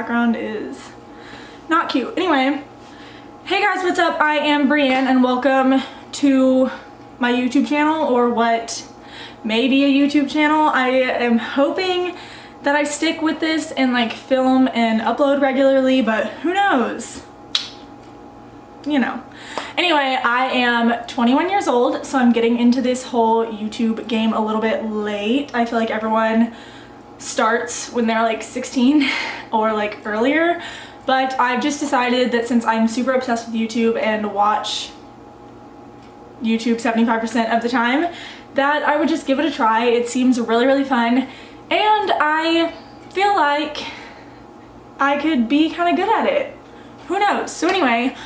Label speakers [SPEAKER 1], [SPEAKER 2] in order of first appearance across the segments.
[SPEAKER 1] background is not cute. Anyway, hey guys, what's up? I am Brienne and welcome to my YouTube channel, or what may be a YouTube channel. I am hoping that I stick with this and like film and upload regularly, but who knows? You know. Anyway, I am 21 years old, so I'm getting into this whole YouTube game a little bit late. I feel like everyone starts when they're like 16 or like earlier, but I've just decided that since I'm super obsessed with YouTube and watch YouTube 75% of the time, that I would just give it a try. It seems really fun, and I feel like I could be kind of good at it. Who knows? So anyway,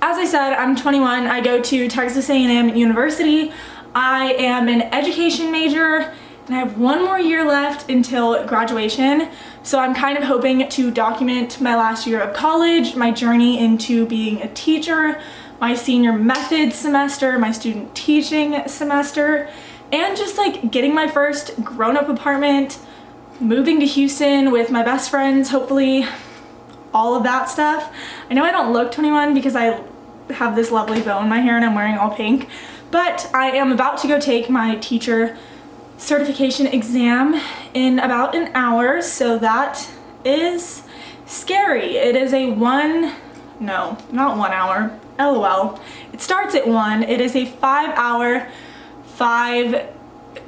[SPEAKER 1] as I said, I'm 21. I go to Texas A&M University. I am an education major, and I have one more year left until graduation. So I'm kind of hoping to document my last year of college, my journey into being a teacher, my senior methods semester, my student teaching semester, and just like getting my first grown-up apartment, moving to Houston with my best friends, hopefully, all of that stuff. I know I don't look 21 because I have this lovely bow in my hair and I'm wearing all pink, but I am about to go take my teacher certification exam in about an hour, so that is scary. It is a not 1 hour, LOL. It starts at 1. It is a 5-hour, 5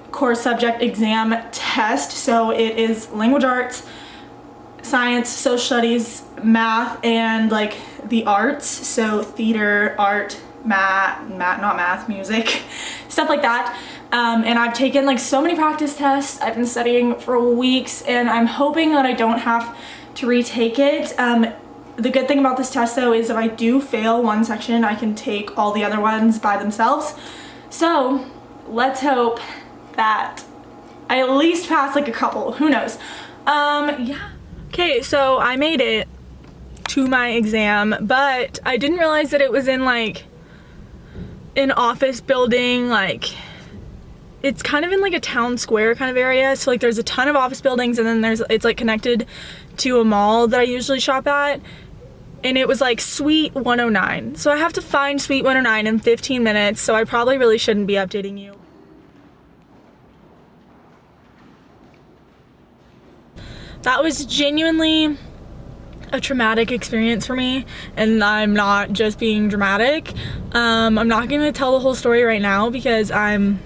[SPEAKER 1] core subject exam test, so it is language arts, science, social studies, math, and like the arts, so theater, art, music, stuff like that. And I've taken like so many practice tests. I've been studying for weeks, and I'm hoping that I don't have to retake it. The good thing about this test though is if I do fail one section, I can take all the other ones by themselves. So let's hope that I at least pass like a couple, who knows. Yeah. Okay, so I made it to my exam, but I didn't realize that it was in like an office building. Like, it's kind of in like a town square kind of area, so like there's a ton of office buildings, and then it's like connected to a mall that I usually shop at, and it was like Suite 109. So I have to find Suite 109 in 15 minutes, so I probably really shouldn't be updating you. That was genuinely a traumatic experience for me, and I'm not just being dramatic. I'm not gonna tell the whole story right now because I'm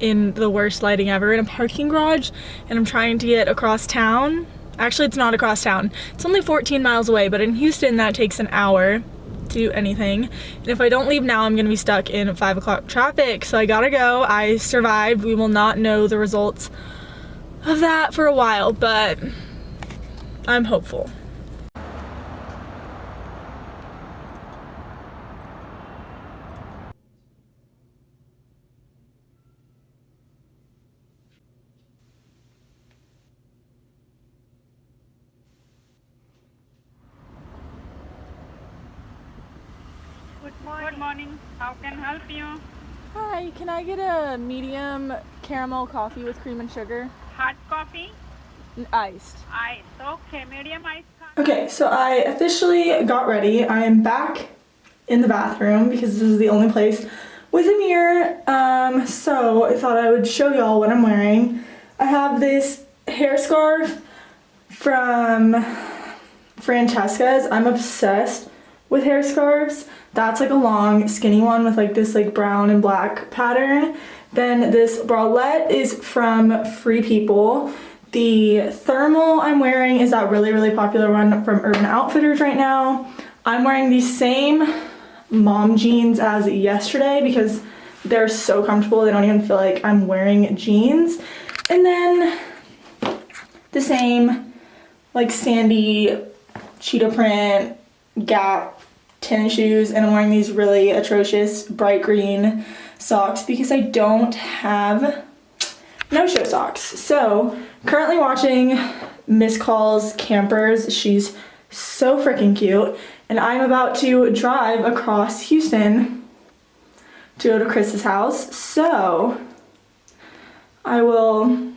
[SPEAKER 1] in the worst lighting ever in a parking garage, and I'm trying to get across town. Actually, it's not across town. It's only 14 miles away, but in Houston that takes an hour to do anything. And if I don't leave now, I'm gonna be stuck in 5 o'clock traffic, so I gotta go. I survived. We will not know the results of that for a while, but I'm hopeful.
[SPEAKER 2] Good morning. How can I help you?
[SPEAKER 1] Hi, can I get a medium caramel coffee with cream and sugar?
[SPEAKER 2] Hot coffee?
[SPEAKER 1] Iced.
[SPEAKER 2] Ice. Okay, medium ice.
[SPEAKER 1] Okay, so I officially got ready. I am back in the bathroom because this is the only place with a mirror. So I thought I would show y'all what I'm wearing. I have this hair scarf from Francesca's. I'm obsessed with hair scarves. That's like a long skinny one with like this like brown and black pattern. Then this bralette is from Free People. The thermal I'm wearing is that really popular one from Urban Outfitters right now. I'm wearing the same mom jeans as yesterday because they're so comfortable. They don't even feel like I'm wearing jeans. And then the same like sandy cheetah print Gap tennis shoes, and I'm wearing these really atrocious bright green socks because I don't have no-show socks. So currently watching Miss Call's Campers. She's so freaking cute, and I'm about to drive across Houston to go to Chris's house, so I will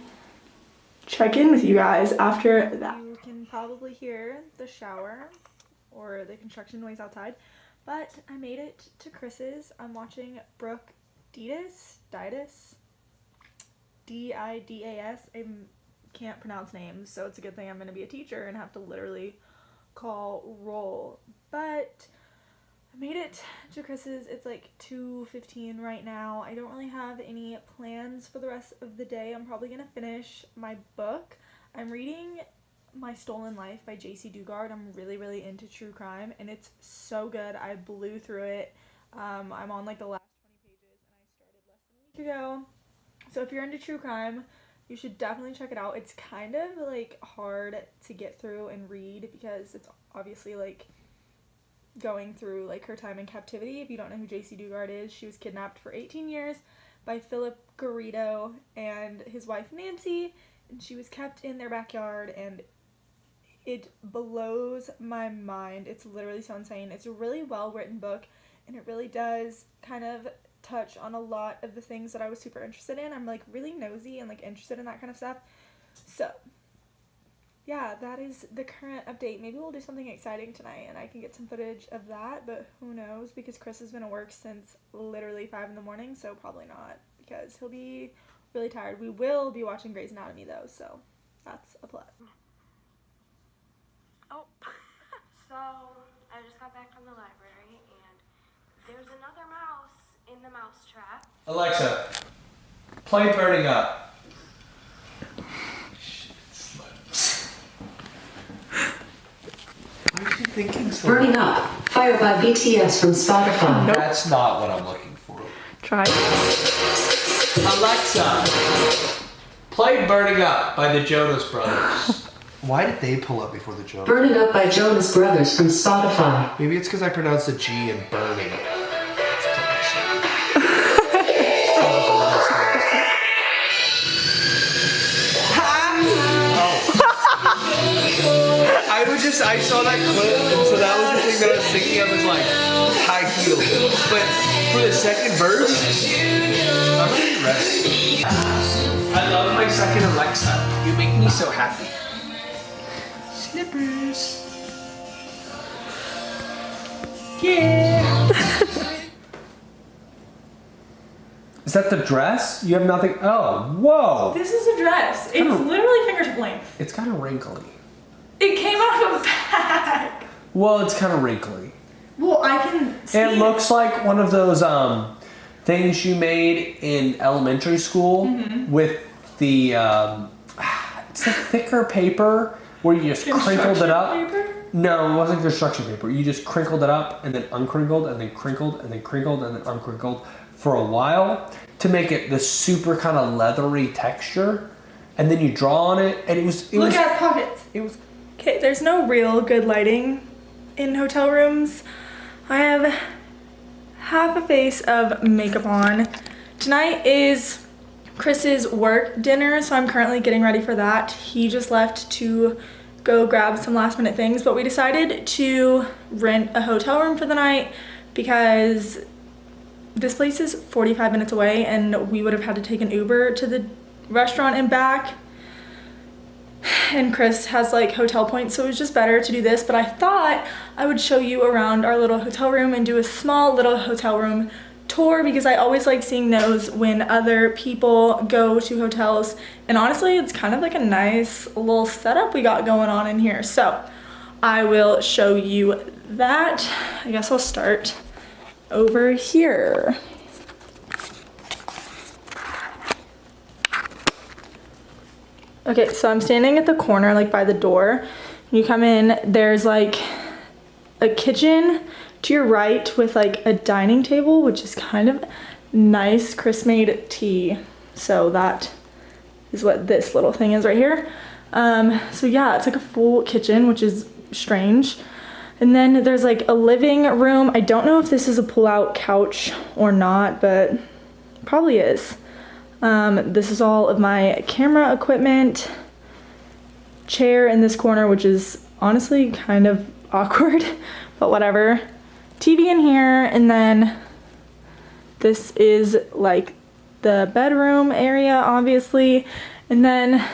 [SPEAKER 1] check in with you guys after that. You can probably hear the shower or the construction noise outside, but I made it to Chris's. I'm watching Brooke Didas, D-I-D-A-S. I can't pronounce names, so it's a good thing I'm going to be a teacher and have to literally call roll. But I made it to Chris's. It's like 2:15 right now. I don't really have any plans for the rest of the day. I'm probably going to finish my book. I'm reading My Stolen Life by J.C. Dugard. I'm really into true crime, and it's so good. I blew through it. I'm on like the last 20 pages, and I started less than a week ago. So if you're into true crime, you should definitely check it out. It's kind of like hard to get through and read because it's obviously like going through like her time in captivity. If you don't know who J.C. Dugard is, she was kidnapped for 18 years by Philip Garrido and his wife Nancy, and she was kept in their backyard, and it blows my mind. It's literally so insane. It's a really well written book, and it really does kind of touch on a lot of the things that I was super interested in. I'm like really nosy and like interested in that kind of stuff. So yeah, that is the current update. Maybe we'll do something exciting tonight and I can get some footage of that, but who knows, because Chris has been at work since literally 5 in the morning, so probably not, because he'll be really tired. We will be watching Grey's Anatomy though, so that's a plus.
[SPEAKER 3] Oh, so I just got back from the library and there's another mouse in the mouse trap.
[SPEAKER 4] Alexa, play Burning Up. Why is she thinking so?
[SPEAKER 5] Burning Up, Fire by BTS from Spotify.
[SPEAKER 1] Nope.
[SPEAKER 4] That's not what I'm looking for.
[SPEAKER 1] Try.
[SPEAKER 4] Alexa, play Burning Up by the Jonas Brothers. Why did they pull up before the Jonas?
[SPEAKER 5] Burning Up by Jonas Brothers from Spotify.
[SPEAKER 4] Maybe it's because I pronounced the G in burning. I saw that clip, and so that was the thing that I was thinking of as like high heel. But for the second verse, I'm really ready. I love my second Alexa. You make me so happy. Slippers. Yeah. Is that the dress? You have nothing. Oh, whoa.
[SPEAKER 1] This is a dress. It's literally fingertip length.
[SPEAKER 4] It's kind of wrinkly.
[SPEAKER 1] It came out of a bag.
[SPEAKER 4] Well, it's kind of wrinkly.
[SPEAKER 1] Well, I can see
[SPEAKER 4] It looks like one of those things you made in elementary school with the it's like thicker paper where you just crinkled it up.
[SPEAKER 1] Paper?
[SPEAKER 4] No, it wasn't construction paper. You just crinkled it up and then uncrinkled and then crinkled and then crinkled and then uncrinkled for a while to make it the super kind of leathery texture. And then you draw on it, and it was
[SPEAKER 1] Look at pockets.
[SPEAKER 4] It was.
[SPEAKER 1] Okay, there's no real good lighting in hotel rooms. I have half a face of makeup on. Tonight is Chris's work dinner, so I'm currently getting ready for that. He just left to go grab some last minute things, but we decided to rent a hotel room for the night because this place is 45 minutes away and we would have had to take an Uber to the restaurant and back. And Chris has like hotel points, so it was just better to do this, but I thought I would show you around our little hotel room and do a small little hotel room tour because I always like seeing those when other people go to hotels, and honestly it's kind of like a nice little setup we got going on in here, so I will show you that. I guess I'll start over here. Okay, so I'm standing at the corner, like by the door. You come in, there's like a kitchen to your right with like a dining table, which is kind of nice. Chris made tea, so that is what this little thing is right here. So yeah, it's like a full kitchen, which is strange. And then there's like a living room. I don't know if this is a pull-out couch or not, but probably is. This is all of my camera equipment, chair in this corner, which is honestly kind of awkward, but whatever. TV in here, and then this is like the bedroom area, obviously, and then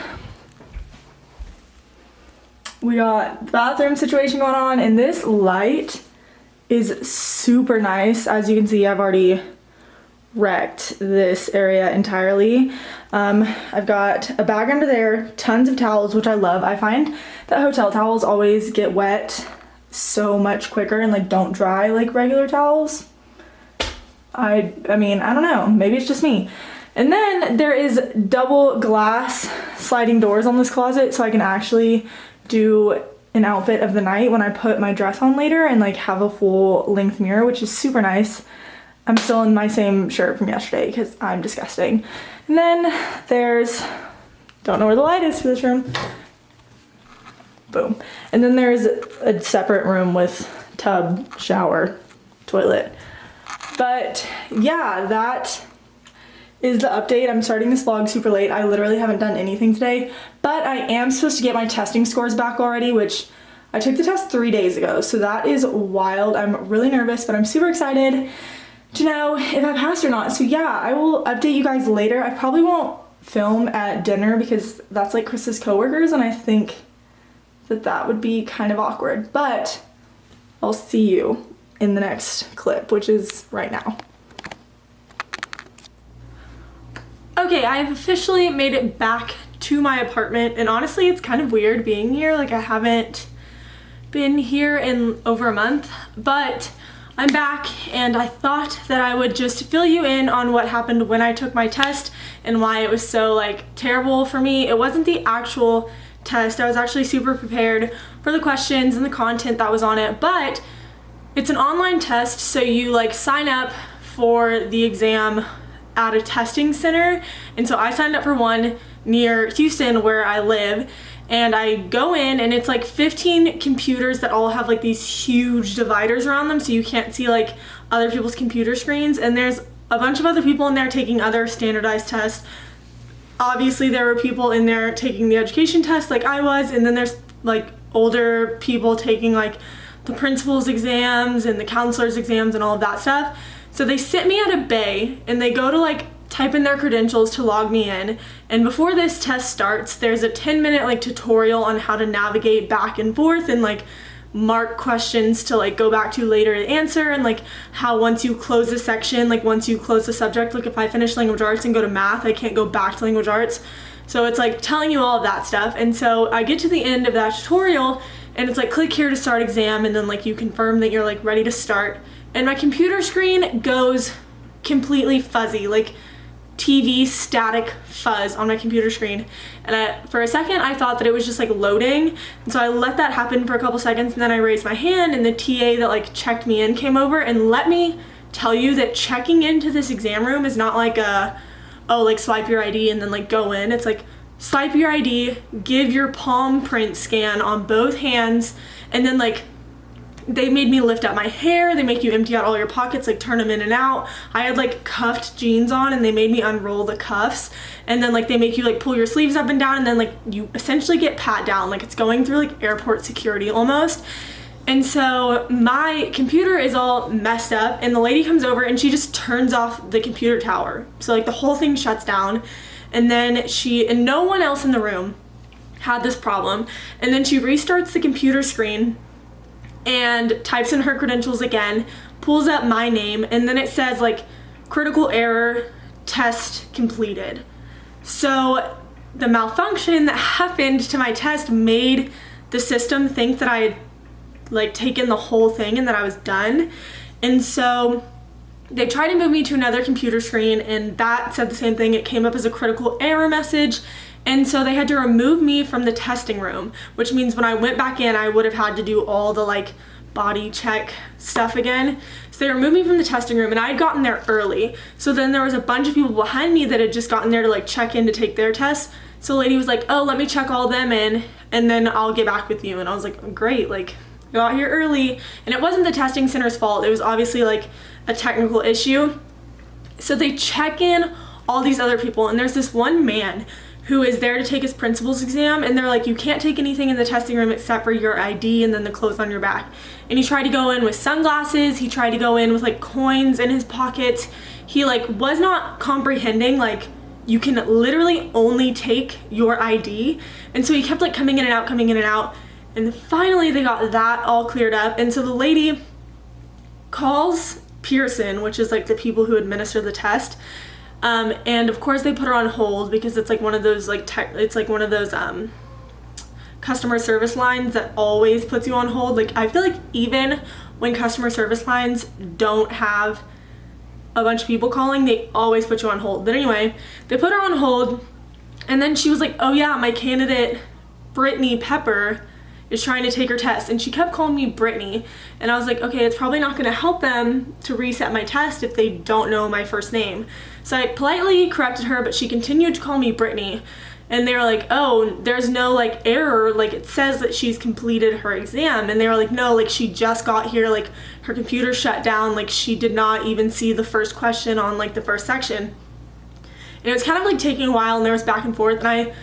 [SPEAKER 1] We got the bathroom situation going on, and this light is super nice. As you can see, I've already wrecked this area entirely. I've got a bag under there, tons of towels, which I love. I find that hotel towels always get wet so much quicker and like don't dry like regular towels. I mean, I don't know, maybe it's just me. And then there is double glass sliding doors on this closet, so I can actually do an outfit of the night when I put my dress on later and like have a full length mirror, which is super nice. I'm still in my same shirt from yesterday because I'm disgusting. And then there's, don't know where the light is for this room. Boom. And then there's a separate room with tub, shower, toilet. But yeah, that is the update. I'm starting this vlog super late. I literally haven't done anything today, but I am supposed to get my testing scores back already, which I took the test 3 days ago. So that is wild. I'm really nervous, but I'm super excited to know if I passed or not. So yeah, I will update you guys later. I probably won't film at dinner because that's like Chris's coworkers, and I think that that would be kind of awkward, but I'll see you in the next clip, which is right now. Okay, I have officially made it back to my apartment, and honestly, it's kind of weird being here. Like, I haven't been here in over a month, but I'm back, and I thought that I would just fill you in on what happened when I took my test and why it was so like terrible for me. It wasn't the actual test. I was actually super prepared for the questions and the content that was on it, but it's an online test, so you like sign up for the exam at a testing center. And so I signed up for one near Houston where I live, and I go in and it's like 15 computers that all have like these huge dividers around them so you can't see like other people's computer screens, and there's a bunch of other people in there taking other standardized tests. Obviously there were people in there taking the education test like I was, and then there's like older people taking like the principal's exams and the counselor's exams and all of that stuff. So they sit me at a bay and they go to like type in their credentials to log me in, and before this test starts there's a 10-minute like tutorial on how to navigate back and forth and like mark questions to like go back to later to answer, and like how once you close a section, like once you close the subject, like if I finish language arts and go to math, I can't go back to language arts. So it's like telling you all of that stuff. And so I get to the end of that tutorial and it's like click here to start exam, and then like you confirm that you're like ready to start, and my computer screen goes completely fuzzy, like TV static fuzz on my computer screen. And for a second I thought that it was just like loading, and so I let that happen for a couple seconds, and then I raised my hand and the TA that like checked me in came over. And let me tell you that checking into this exam room is not like a, oh, like swipe your ID and then like go in. It's like swipe your ID, give your palm print scan on both hands, and then like they made me lift up my hair, they make you empty out all your pockets, like turn them in and out. I had like cuffed jeans on and they made me unroll the cuffs, and then like they make you like pull your sleeves up and down, and then like you essentially get pat down, like it's going through like airport security almost. And so my computer is all messed up, and the lady comes over and she just turns off the computer tower. So like the whole thing shuts down, and then and no one else in the room had this problem. And then she restarts the computer screen and types in her credentials again, pulls up my name, and then it says like critical error, test completed. So the malfunction that happened to my test made the system think that I had like taken the whole thing and that I was done. And so they tried to move me to another computer screen, and that said the same thing. It came up as a critical error message. And so they had to remove me from the testing room, which means when I went back in, I would have had to do all the like body check stuff again. So they removed me from the testing room, and I had gotten there early. So then there was a bunch of people behind me that had just gotten there to like check in to take their tests. So the lady was like, oh, let me check all them in and then I'll get back with you. And I was like, great, like got here early. And it wasn't the testing center's fault. It was obviously like a technical issue. So they check in all these other people, and there's this one man who is there to take his principal's exam, and they're like, you can't take anything in the testing room except for your ID and then the clothes on your back. And he tried to go in with sunglasses, he tried to go in with like coins in his pockets. He like was not comprehending like you can literally only take your ID. And so he kept like coming in and out, And finally they got that all cleared up. And so the lady calls Pearson, which is like the people who administer the test. And of course they put her on hold because it's like one of those customer service lines that always puts you on hold. Like, I feel like even when customer service lines don't have a bunch of people calling, they always put you on hold. But anyway, they put her on hold, and then she was like, oh yeah, my candidate Brittany Pepper is trying to take her test. And she kept calling me Brittany, and I was like, okay, it's probably not gonna help them to reset my test if they don't know my first name. So I politely corrected her, but she continued to call me Brittany. And they were like, oh, there's no like error, like it says that she's completed her exam. And they were like, no, like she just got here, like her computer shut down, like she did not even see the first question on like the first section. And it was kind of like taking a while, and there was back and forth, and I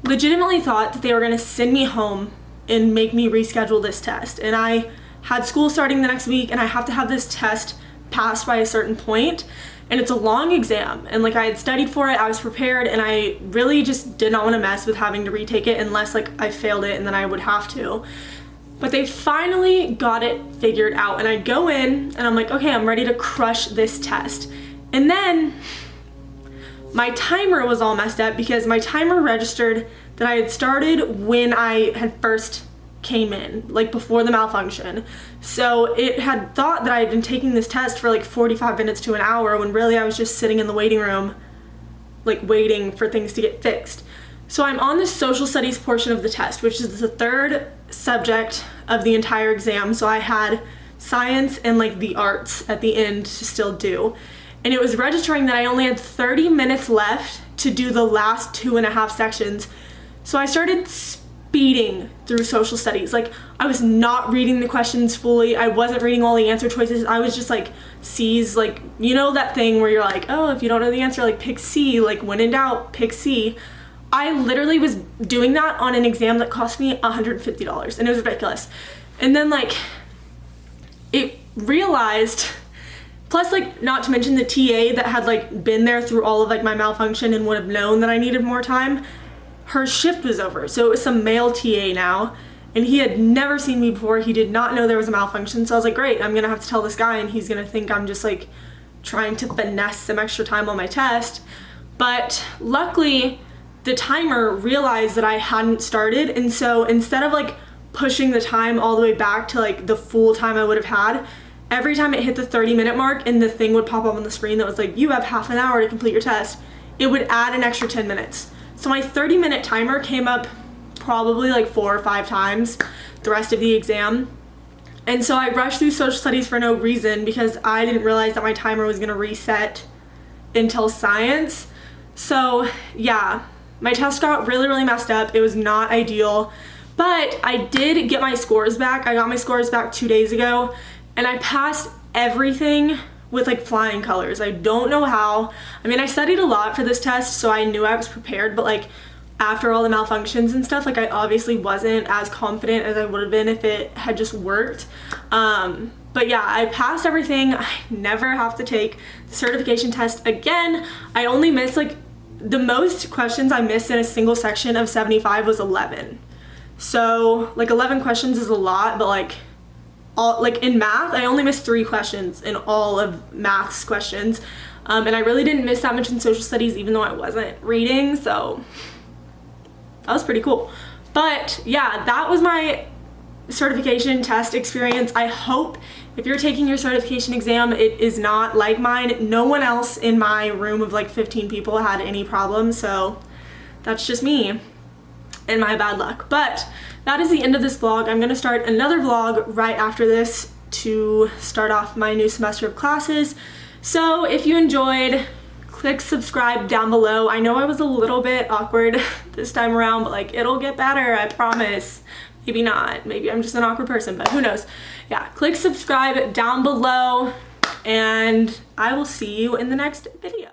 [SPEAKER 1] legitimately thought that they were gonna send me home and make me reschedule this test. And I had school starting the next week, and I have to have this test passed by a certain point. And it's a long exam, and like I had studied for it, I was prepared, and I really just did not want to mess with having to retake it unless like I failed it and then I would have to. But they finally got it figured out, and I go in and I'm like, okay, I'm ready to crush this test. And then my timer was all messed up because my timer registered that I had started when I had first came in, like before the malfunction. So it had thought that I had been taking this test for like 45 minutes to an hour, when really I was just sitting in the waiting room, like waiting for things to get fixed. So I'm on the social studies portion of the test, which is the third subject of the entire exam. So I had science and like the arts at the end to still do. And it was registering that I only had 30 minutes left to do the last 2.5 sections. So I started speeding through social studies. Like, I was not reading the questions fully. I wasn't reading all the answer choices. I was just like C's, like, you know that thing where you're like, oh, if you don't know the answer, like pick C, like when in doubt, pick C. I literally was doing that on an exam that cost me $150, and it was ridiculous. And then like it realized, plus like not to mention the TA that had like been there through all of like my malfunction and would have known that I needed more time, her shift was over. So it was some male TA now, and he had never seen me before. He did not know there was a malfunction. So I was like, great, I'm gonna have to tell this guy, and he's gonna think I'm just like trying to finesse some extra time on my test. But luckily the timer realized that I hadn't started, and so instead of like pushing the time all the way back to like the full time I would have had, every time it hit the 30-minute mark and the thing would pop up on the screen that was like, you have half an hour to complete your test, it would add an extra 10 minutes. So my 30-minute timer came up probably like 4 or 5 times the rest of the exam. And so I rushed through social studies for no reason because I didn't realize that my timer was gonna reset until science. So yeah, my test got really, really messed up. It was not ideal, but I did get my scores back. I got my scores back 2 days ago, and I passed everything with like flying colors. I don't know how. I mean, I studied a lot for this test, so I knew I was prepared, but like after all the malfunctions and stuff, like I obviously wasn't as confident as I would have been if it had just worked. But yeah, I passed everything. I never have to take the certification test again. I only missed like, the most questions I missed in a single section of 75 was 11. So like 11 questions is a lot, but like in math, I only missed 3 questions in all of math's questions. And I really didn't miss that much in social studies, even though I wasn't reading, so that was pretty cool. But yeah, that was my certification test experience. I hope if you're taking your certification exam, it is not like mine. No one else in my room of like 15 people had any problems, so that's just me and my bad luck. But that is the end of this vlog. I'm gonna start another vlog right after this to start off my new semester of classes. So if you enjoyed, click subscribe down below. I know I was a little bit awkward this time around, but like it'll get better, I promise. Maybe not, maybe I'm just an awkward person, but who knows. Yeah, click subscribe down below, and I will see you in the next video.